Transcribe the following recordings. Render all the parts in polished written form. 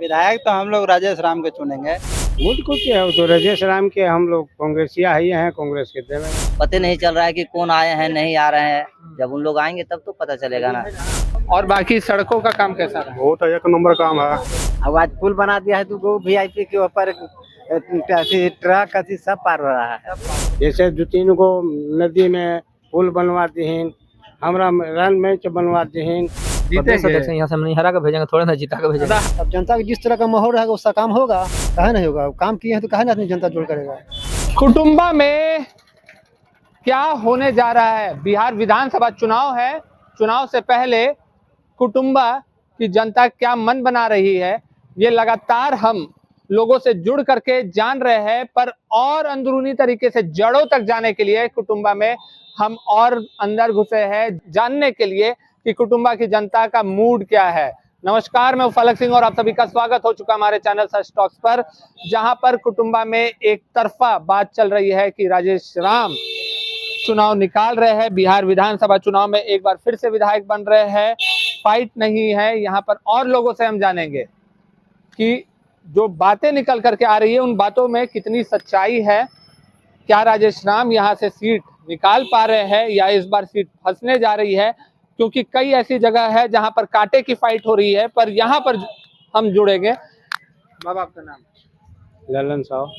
विधायक तो हम लोग राजेश राम के चुनेंगे। मुझको क्या है, तो राजेश राम के हम लोग कांग्रेसिया ही हैं, कांग्रेस के देवेंगे। पता नहीं चल रहा है कि कौन आए हैं नहीं आ रहे हैं। जब उन लोग आएंगे तब तो पता चलेगा ना। और बाकी सड़कों का काम कैसा रहा? बहुत एक नंबर काम है। अब आज पुल बना दिया है तो VIP के ऊपर ट्रक अथी सब पार हो रहा है। जैसे 2-3 गो नदी में पुल बनवा दीन, हमरा रन मैच बनवा दीन। जीतेंगे। यहाँ से हम नहीं हरा के भेजेंगे, थोड़े ना जीता के भेजेंगे। अब जनता की जिस तरह का माहौल रहेगा उसका काम होगा, काहे नहीं होगा। काम किए हैं तो काहे ना अपनी जनता जोड़ करेगा। कुटुंबा में क्या होने जा रहा है? बिहार विधानसभा चुनाव है। चुनाव से पहले कुटुंबा की जनता क्या मन बना रही है, ये लगातार हम लोगों से जुड़ करके जान रहे हैं। पर और अंदरूनी तरीके से जड़ों तक जाने के लिए कुटुंबा में हम और अंदर घुसे हैं, जानने के लिए कि कुटुंबा की जनता का मूड क्या है। नमस्कार, मैं फलक सिंह और आप सभी का स्वागत हो चुका हमारे चैनल सच टॉक्स पर, जहां पर कुटुंबा में एक तरफा बात चल रही है कि राजेश राम चुनाव निकाल रहे हैं। बिहार विधानसभा चुनाव में एक बार फिर से विधायक बन रहे हैं। फाइट नहीं है यहाँ पर। और लोगों से हम जानेंगे कि जो बातें निकल करके आ रही है उन बातों में कितनी सच्चाई है। क्या राजेश राम यहाँ से सीट निकाल पा रहे हैं या इस बार सीट फंसने जा रही है? क्योंकि कई ऐसी जगह है जहां पर कांटे की फाइट हो रही है, पर यहाँ पर हम जुड़ेंगे। बाबा, आपका नाम? ललन साहब।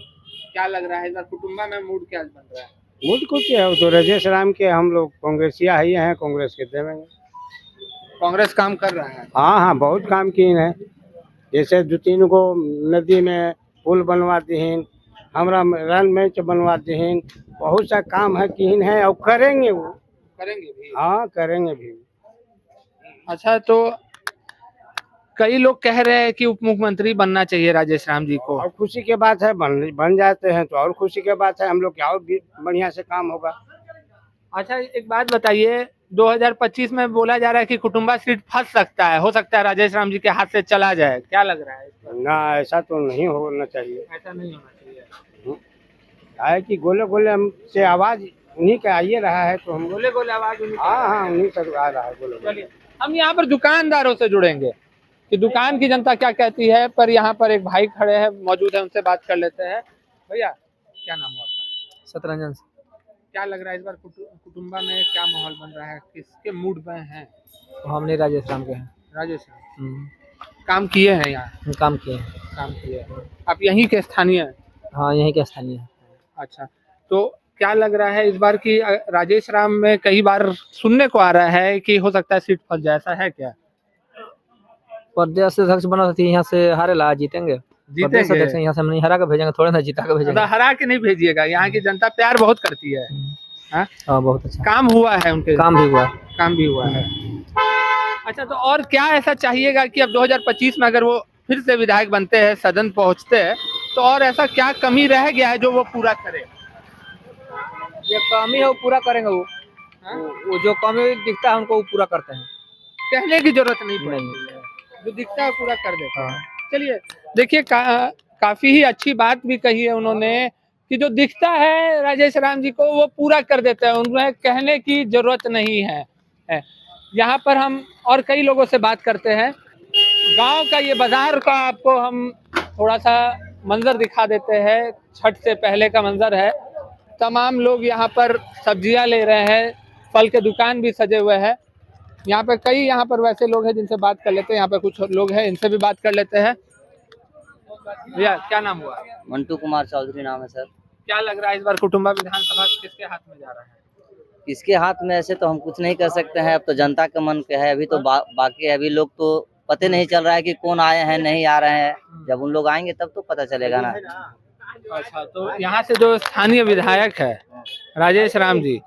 क्या लग रहा है इस बार कुटुंबा में मूड क्या बन रहा है? मुझको क्या है, तो राजेश राम के हम लोग कांग्रेसिया ही हैं, कांग्रेस के देवेंगे। कांग्रेस काम कर रहा है। हाँ, बहुत काम किए हैं। जैसे 2-3 गो नदी में पुल बनवा दीन, हमरा रन मैच बनवा दीन। बहुत सा काम है किन है और करेंगे वो। करेंगे भी? हाँ, करेंगे भी। अच्छा, तो कई लोग कह रहे हैं कि उप मुख्यमंत्री बनना चाहिए राजेश राम जी को। और खुशी के बात है, बन जाते हैं तो और खुशी के बात है। हम लोग क्या और भी बढ़िया से काम होगा। अच्छा, एक बात बताइए, 2025 में बोला जा रहा है कि कुटुंबा सीट फंस सकता है, हो सकता है राजेश राम जी के हाथ से चला जाए। क्या लग रहा है इस पर? ना, ऐसा तो नहीं होना चाहिए। ऐसा नहीं होना चाहिए। है कि गोले गोले हमसे आवाज उन्हीं का आइए रहा है, तो हम गोले गोले आवाज उन्हीं की। हाँ, उन्हीं का आ रहा है गोले गोले। चलिए, हम यहाँ पर दुकानदारों से जुड़ेंगे कि दुकान की जनता क्या कहती है। पर यहाँ पर एक भाई खड़े हैं, मौजूद है, उनसे बात कर लेते हैं। भैया, क्या नाम हुआ आपका? सतरंजन। क्या लग रहा है इस बार कुटुंबा में क्या माहौल बन रहा है, किसके मूड में है? हम नहीं राजेश राम के हैं। राजेश राम काम किए हैं यहाँ? हम काम किए हैं। काम किए हैं। आप यहीं के स्थानीय हैं? हाँ, यहीं के स्थानीय है। अच्छा, तो क्या लग रहा है इस बार की राजेश राम में कई बार सुनने को आ रहा है कि हो सकता है सीट फंस जाए, ऐसा है क्या? प्रदेश अध्यक्ष बना थी, यहाँ से हारे ला जीतेंगे। प्रदेश अध्यक्ष यहाँ से हम नहीं हरा के भेजेंगे, थोड़े ना जीता के भेजेंगे। हरा के नहीं भेजिएगा, यहाँ की जनता प्यार बहुत करती है। हाँ, बहुत अच्छा काम हुआ है उनके? काम भी हुआ। काम भी हुआ है। अच्छा, तो और क्या ऐसा चाहिएगा कि अब 2025 में अगर वो फिर से विधायक बनते हैं, सदन पहुंचते हैं, तो और ऐसा क्या कमी रह गया है जो वो पूरा करे? ये कमी है वो पूरा करेंगे। वो जो कमी दिखता है उनको वो पूरा करते हैं। कहने की जरूरत नहीं पड़ेगी, जो दिखता है पूरा कर देते हैं। चलिए, देखिए, काफी ही अच्छी बात भी कही है उन्होंने कि जो दिखता है राजेश राम जी को वो पूरा कर देते हैं, उन्हें कहने की जरूरत नहीं है। यहाँ पर हम और कई लोगों से बात करते हैं। गांव का ये बाजार का आपको हम थोड़ा सा मंजर दिखा देते हैं। छठ से पहले का मंजर है। तमाम लोग यहाँ पर सब्जियां ले रहे हैं, फल के दुकान भी सजे हुए हैं। यहाँ पे कई यहाँ पर वैसे लोग हैं जिनसे बात कर लेते हैं। यहाँ पे कुछ लोग हैं, इनसे भी बात कर लेते हैं। भैया, क्या नाम हुआ? मंटू कुमार चौधरी नाम है सर। क्या लग रहा है इस बार कुटुंबा विधानसभा किसके हाथ में जा रहा है? किसके हाथ में ऐसे तो हम कुछ नहीं कर सकते हैं। अब तो जनता का मन क्या है, अभी तो बाकी है। अभी लोग तो पता नहीं चल रहा है कि कौन आए हैं नहीं आ रहे हैं। जब उन लोग आएंगे तब तो पता चलेगा ना। अच्छा, तो यहाँ से जो स्थानीय विधायक है राजेश राम जी,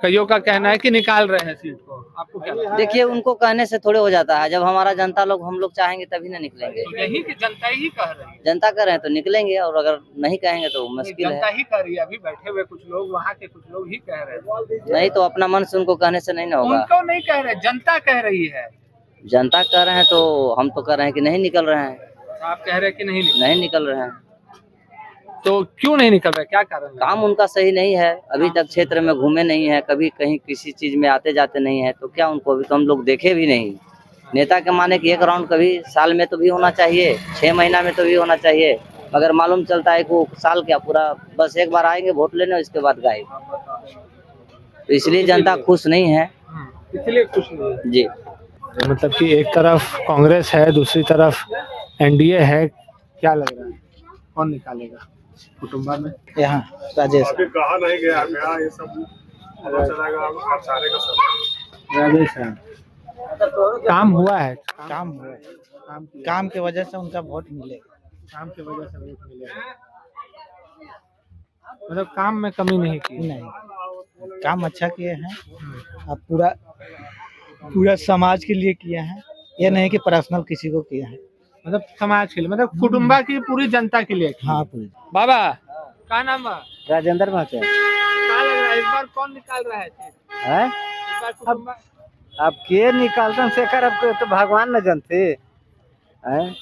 कईयों का कहना है कि निकाल रहे हैं सीट को, आपको क्या लगता है? देखिए, उनको कहने से थोड़े हो जाता है। जब हमारा जनता लोग हम लोग चाहेंगे तभी ना निकलेंगे। तो यही कि जनता ही कह रही है। जनता कर रहे हैं तो निकलेंगे, और अगर नहीं कहेंगे तो मुश्किल जनता है। ही कह रही है। अभी बैठे हुए कुछ लोग, वहाँ के कुछ लोग ही कह रहे हैं। नहीं तो अपना मन से उनको कहने से नहीं ना होगा। उनको नहीं कह रहे, जनता कह रही है। जनता कह रहे हैं तो हम तो कह रहे हैं कि नहीं निकल रहे हैं। आप कह रहे हैं कि नहीं निकल रहे हैं। तो क्यों नहीं निकल रहे, क्या कारण है? काम उनका सही नहीं है। अभी तक क्षेत्र में घूमे नहीं है, कभी कहीं किसी चीज में आते जाते नहीं है, तो क्या उनको अभी तो हम लोग देखे भी नहीं। नेता के माने कि एक राउंड कभी साल में तो भी होना चाहिए, 6 महीना में तो भी होना चाहिए, मगर मालूम चलता है कि वो साल क्या पूरा बस एक बार आएंगे वोट लेने, इसके बाद गायब। तो इसलिए जनता खुश नहीं है। इसलिए खुश नहीं है। जी, मतलब कि एक तरफ कांग्रेस है, दूसरी तरफ एनडीए है, क्या लग रहा है कौन निकालेगा कुटुंबा में? यहाँ राजेश कहा नहीं गया मेरा ये सब पता चलेगा सारे का सब। राजेश है। काम हुआ है, काम हुआ, काम की वजह से उनका वोट मिलेगा। काम की वजह से वोट मिलेगा, मतलब काम में कमी नहीं की। नहीं, काम अच्छा किए हैं, अब पूरा समाज के लिए किए हैं, ये नहीं कि पर्सनल किसी को किए हैं। मतलब समाज के लिए, मतलब कुटुंबा की पूरी जनता के लिए। हाँ पूरी। बाबा का नाम है? राजेंद्र महतो क्या लग रहा है इस बार कौन निकाल रहा है है। इस बार कुटुंबा? अब के निकालता शेखर, अब तो भगवान न जानते हैं।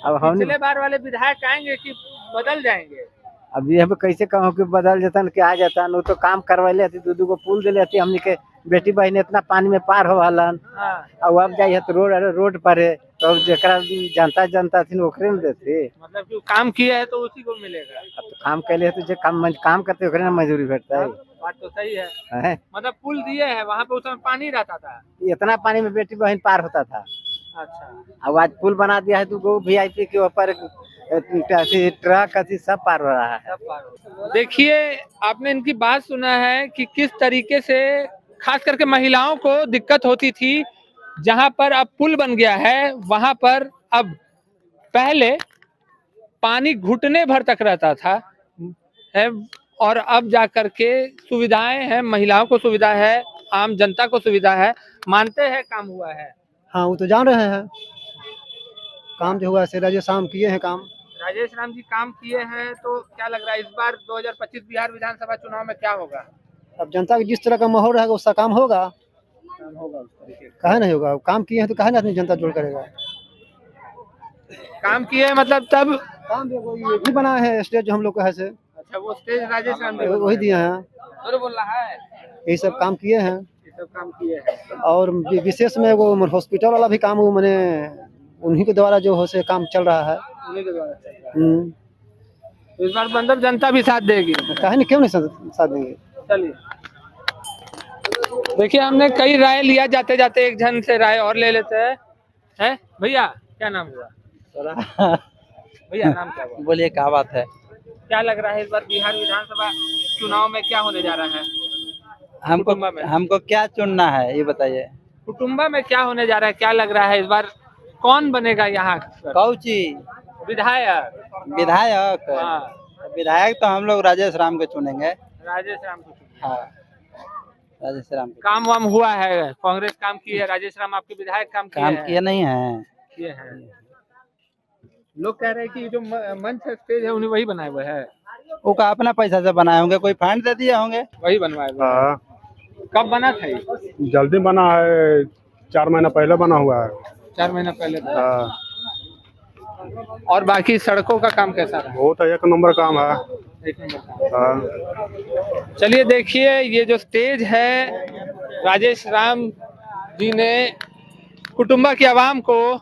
अब हम पिछले बार वाले विधायक आएंगे कि बदल जाएंगे? अब ये कैसे कहूँ कि बदल जाता कि आ जाता, वो तो काम करवाले थी, दू पुल दिले थी, हमने के बेटी बहन इतना पानी में पार हो हलन। हाँ। अब जाइए तो रोड पर है, तो जरा जनता थी ओकरे में देते। मतलब जो काम किया है तो उसी को मिलेगा। अब तो काम कैले है तो जो काम करते ओकरे में मजदूरी भेटता है। बात तो सही है। हैं? मतलब पुल दिए है, वहाँ पे उस समय पानी रहता था। इतना पानी में बेटी बहन पार होता था। अच्छा, अब आज पुल बना दिया है, 2 VIP के ऊपर ट्रक सब पार हो रहा है। देखिए आपने इनकी बात सुना है कि किस तरीके से खास करके महिलाओं को दिक्कत होती थी। जहां पर अब पुल बन गया है वहां पर अब पहले पानी घुटने भर तक रहता था है, और अब जाकर के सुविधाएं हैं, महिलाओं को सुविधा है, आम जनता को सुविधा है। मानते हैं काम हुआ है? हाँ वो तो जान रहे हैं, काम जो हुआ है राजेश राम किए हैं काम। राजेश राम जी काम किए हैं, तो क्या लग रहा है इस बार 2025 बिहार विधानसभा चुनाव में क्या होगा? अब जनता का जिस तरह का माहौल रहेगा उसका काम होगा। काहे नहीं होगा, काम किए हैं तो काहे ना अपनी जनता जोड़ करेगा। काम किए हैं मतलब तब काम भी बना है स्टेज जो हम लोग का है से। अच्छा, वो स्टेज राजेश राम जी वही दिए हैं, और बोल रहा है यही सब काम किए हैं। ये सब काम किए हैं। और विशेष में वो हॉस्पिटल वाला भी काम, वो मैंने उन्हीं के द्वारा जो हो से काम चल रहा है। उन्हीं के द्वारा चल रहा है। तो इस बार मतलब जनता भी साथ देगी? काहे नहीं, क्यों नहीं साथ देंगे। चलिए, देखिए हमने कई राय लिया, जाते जाते एक जन से राय और ले लेते हैं। भैया क्या नाम हुआ? भैया नाम क्या हुआ? बोलिए क्या बात है। क्या लग रहा है इस बार बिहार विधानसभा चुनाव में क्या होने जा रहा है? हमको क्या चुनना है ये बताइए। कुटुंबा में क्या होने जा रहा है, क्या लग रहा है इस बार कौन बनेगा यहाँ कौची विधायक? विधायक? हाँ, विधायक तो हम लोग राजेश राम को चुनेंगे। राजेश राम को चुनेंगे। हाँ, राजेश राम। काम वाम हुआ है, कांग्रेस काम की है, राजेश राम आपके विधायक काम किए नहीं है। किए हैं। लोग कह रहे हैं कि जो मंच स्टेज है उन्हें वही बनाए हुए है। वो का अपना पैसा से बनाए होंगे, कोई फंड दे दिए होंगे। वही बनवाए हुए हैं। कब बना था ये? जल्दी बना है, 4 महीना पहले बना हुआ है। 4 महीना पहले। और बाकी सड़कों का काम कैसा रहा? बहुत 1 नंबर काम है। 1 नंबर काम। चलिए देखिए, ये जो स्टेज है राजेश राम जी ने कुटुंबा की आवाम को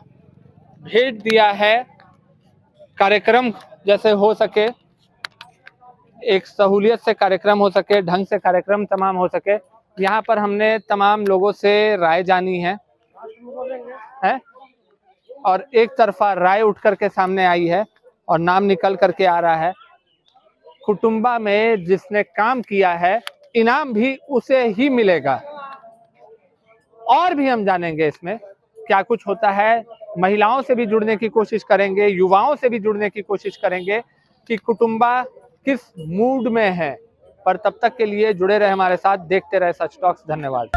भेंट दिया है। कार्यक्रम जैसे हो सके, एक सहूलियत से कार्यक्रम हो सके, ढंग से कार्यक्रम तमाम हो सके, यहाँ पर हमने तमाम लोगों से राय जानी है और एक तरफा राय उठ करके सामने आई है और नाम निकल करके आ रहा है। कुटुंबा में जिसने काम किया है इनाम भी उसे ही मिलेगा। और भी हम जानेंगे इसमें क्या कुछ होता है, महिलाओं से भी जुड़ने की कोशिश करेंगे, युवाओं से भी जुड़ने की कोशिश करेंगे कि कुटुंबा किस मूड में है। पर तब तक के लिए जुड़े रहे हमारे साथ, देखते रहे सच टॉक्स। धन्यवाद।